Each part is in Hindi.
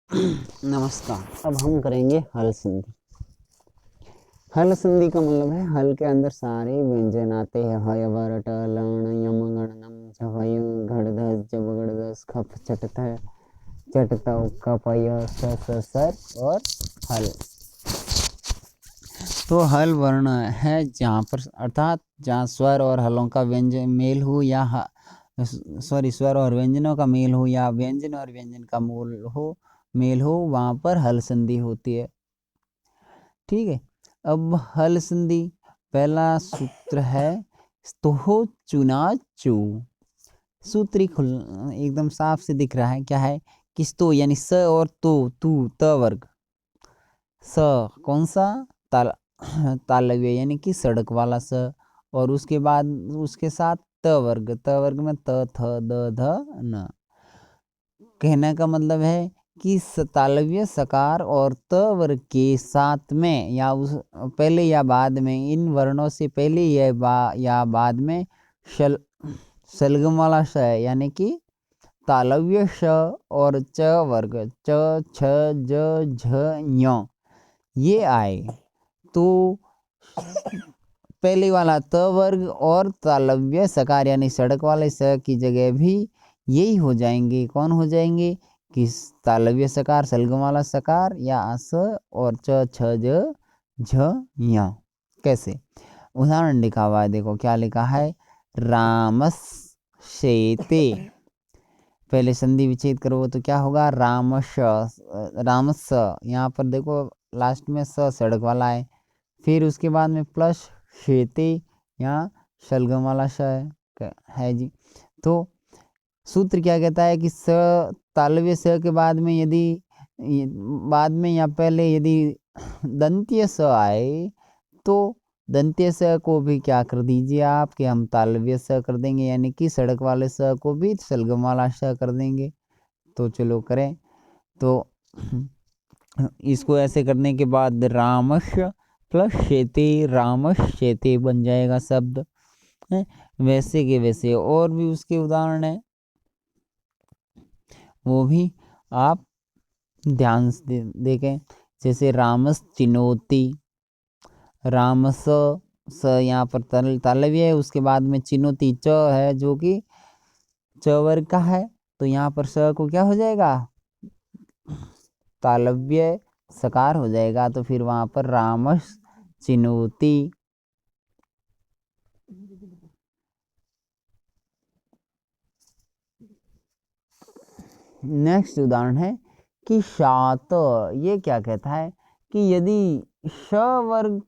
नमस्कार। अब हम करेंगे हल संधि। हल संधि का मतलब है हल के अंदर सारे व्यंजन आते हैं। हय वर ट लण यम गण नम झवय घड़ धस जब गड़ दस खप चटथ चटत कपय सर और हल। तो हल वर्ण है जहाँ पर अर्थात जहाँ स्वर और हलों का व्यंजन मेल हो या स्वर और व्यंजनों का मेल हो या व्यंजन और व्यंजन का मेल हो वहाँ पर हल संधि होती है। ठीक है। अब हल संधि पहला सूत्र है स्तो चुना चू। सूत्र एकदम साफ से दिख रहा है। क्या है कि स्तो यानी स और तो तू त वर्ग। स कौन सा तालव्य यानी कि सड़क वाला स, और उसके बाद उसके साथ त वर्ग में त थ द ध न। कहने का मतलब है कि तालव्य सकार और त वर्ग के साथ में या उस पहले या बाद में, इन वर्णों से पहले या बाद में शलगम वाला श यानी कि तालव्य श और च वर्ग च छ ज झ ञ ये आए तो पहले वाला त वर्ग और तालव्य सकार यानी सड़क वाले स की जगह भी यही हो जाएंगे। कौन हो जाएंगे कि तालव्य सकार सलगम वाला सकार या स और च छ ज झ ञ। कैसे? उदाहरण लिखा हुआ है, देखो क्या लिखा है। रामस शेते, पहले संधि विच्छेद करो तो क्या होगा रामस। यहाँ पर देखो लास्ट में स सड़क वाला है, फिर उसके बाद में प्लस शेते यहाँ शलगम वाला श है जी। तो सूत्र क्या कहता है कि स तालव्य स के बाद में यदि या पहले यदि दंत्य स आए तो दंत्य स को भी क्या कर दीजिए आप कि हम तालव्य स कर देंगे, यानी कि सड़क वाले स को भी शलगम वाला श कर देंगे। तो चलो करें। तो इसको ऐसे करने के बाद रामश प्लस शेते बन जाएगा शब्द है। वैसे के वैसे और भी उसके उदाहरण है, वो भी आप ध्यान से देखें। जैसे रामस चिनोती, रामस स यहाँ पर तालव्य है, उसके बाद में चिनोती च है जो कि च वर्ग का है, तो यहाँ पर स को क्या हो जाएगा तालव्य सकार हो जाएगा। तो फिर वहाँ पर रामस चिनोती। नेक्स्ट उदाहरण है कि शात। ये क्या कहता है कि यदि श वर्ग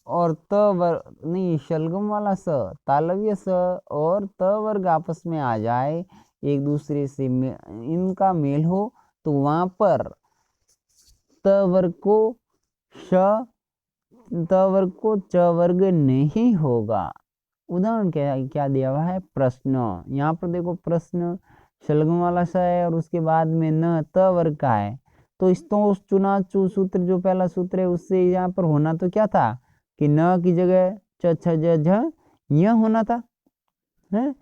और त वर्ग नहीं शलगम वाला स तालव्य स और त वर्ग आपस में आ जाए, एक दूसरे से इनका मेल हो, तो वहाँ पर त वर्ग को च वर्ग नहीं होगा। उदाहरण क्या दिया हुआ है प्रश्न। यहाँ पर देखो प्रश्न शलगम वाला स है और उसके बाद में न त वर्ग का है, तो इस तो चुना चू सूत्र जो पहला सूत्र है उससे यहाँ पर होना तो क्या था कि न की जगह च छ ज झ य होना था है।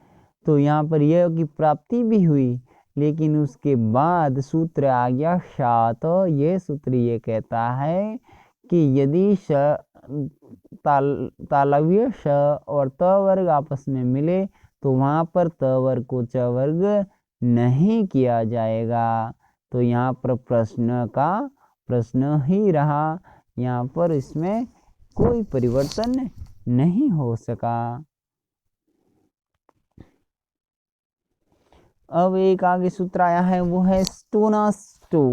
तो यहाँ पर यह की प्राप्ति भी हुई, लेकिन उसके बाद सूत्र आ गया शात। ये सूत्र ये कहता है कि यदि तालव्य श और त वर्ग आपस में मिले तो वहाँ पर त वर्ग को च वर्ग नहीं किया जाएगा। तो यहाँ पर प्रश्न का प्रश्न ही रहा, यहाँ पर इसमें कोई परिवर्तन नहीं हो सका। अब एक आगे सूत्र आया है, वो है स्टोनास्टो।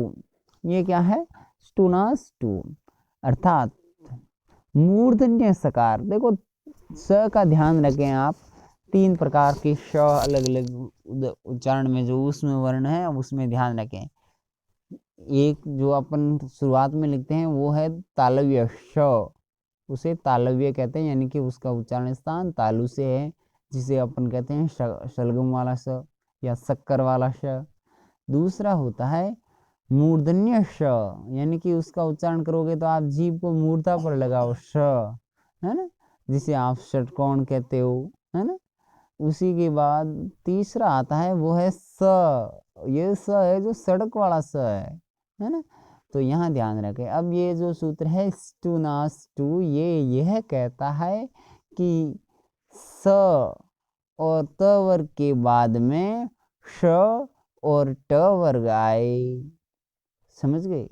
ये क्या है स्टोनास्टो, अर्थात मूर्धन्य सकार। देखो स का ध्यान रखें आप, 3 प्रकार के श अलग अलग उच्चारण में जो उसमें वर्ण है उसमें ध्यान रखें। एक जो अपन शुरुआत में लिखते हैं वो है तालव्य श, उसे तालव्य कहते हैं, यानी कि उसका उच्चारण स्थान तालु से है, जिसे अपन कहते हैं शलगम वाला स या शक्कर वाला श। दूसरा होता है मूर्धन्य श, यानी कि उसका उच्चारण करोगे तो आप जीभ को मूर्धा पर लगाओ श, है ना, जिसे आप षटकोण कहते हो, है ना। उसी के बाद तीसरा आता है वो है स। ये स है जो सड़क वाला स है, है ना। तो यहाँ ध्यान रखें। अब ये जो सूत्र है स्टूनास्तु, ये यह कहता है कि स और त वर्ग के बाद में श और ट वर्ग आए, समझ गए।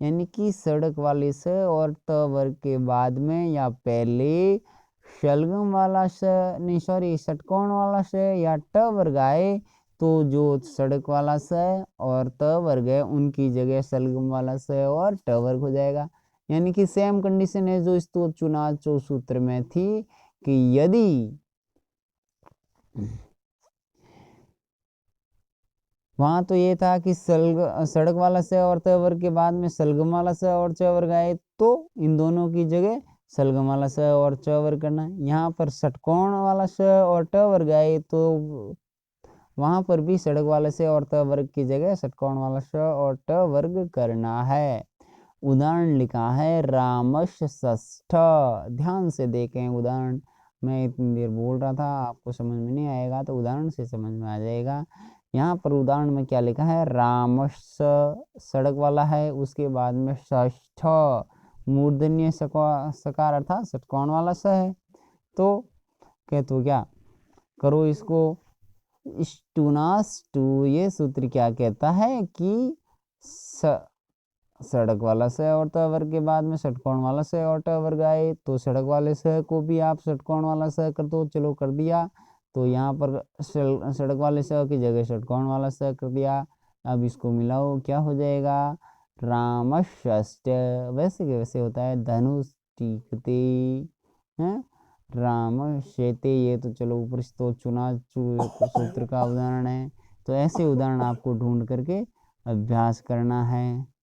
यानी कि सड़क वाले स और त वर्ग के बाद में या पहले शलगम वाला स, नहीं सॉरी षटकोण वाला स या ट वर्ग आए, तो जो सड़क वाला स और त वर्ग है उनकी जगह शलगम वाला स और ट वर्ग हो जाएगा। यानी कि सेम कंडीशन है जो इस तो चुनाव सूत्र में थी कि यदि वहाँ तो ये था कि सड़क वाला स और त वर्ग के बाद में सलगम वाला स और च वर्ग आए तो इन दोनों की जगह सलगम वाला स और च वर्ग करना। यहाँ पर षटकोण वाला स और ट वर्ग आए तो वहाँ पर भी सड़क वाले से और त वर्ग की जगह षटकोण वाला स और ट वर्ग करना है। उदाहरण लिखा है रामश षष्ठ। ध्यान से देखें उदाहरण, मैं इतनी देर बोल रहा था आपको समझ में नहीं आएगा तो उदाहरण से समझ में आ जाएगा। यहाँ पर उदाहरण में क्या लिखा है, रामश सड़क वाला है, उसके बाद में षष्ठ मूर्धन्य सकार अर्थात षटकोण वाला स है। तो कहते क्या करो इसको, स्टूनास्तु ये सूत्र क्या कहता है कि सड़क वाला स और त वर्ग के बाद में षटकोण वाला स और ट वर्ग आए तो सड़क वाले स को भी आप षटकोण वाला स कर दो, चलो कर दिया। तो यहाँ पर सड़क वाले स की जगह षटकोण वाला स कर दिया। अब इसको मिलाओ क्या हो जाएगा, रामषष्ठ। वैसे के वैसे होता है धनुष टीकते हैं राम शेते, ये तो चलो ऊपर से तो चुनाव सूत्र का उदाहरण है। तो ऐसे उदाहरण आपको ढूंढ करके अभ्यास करना है।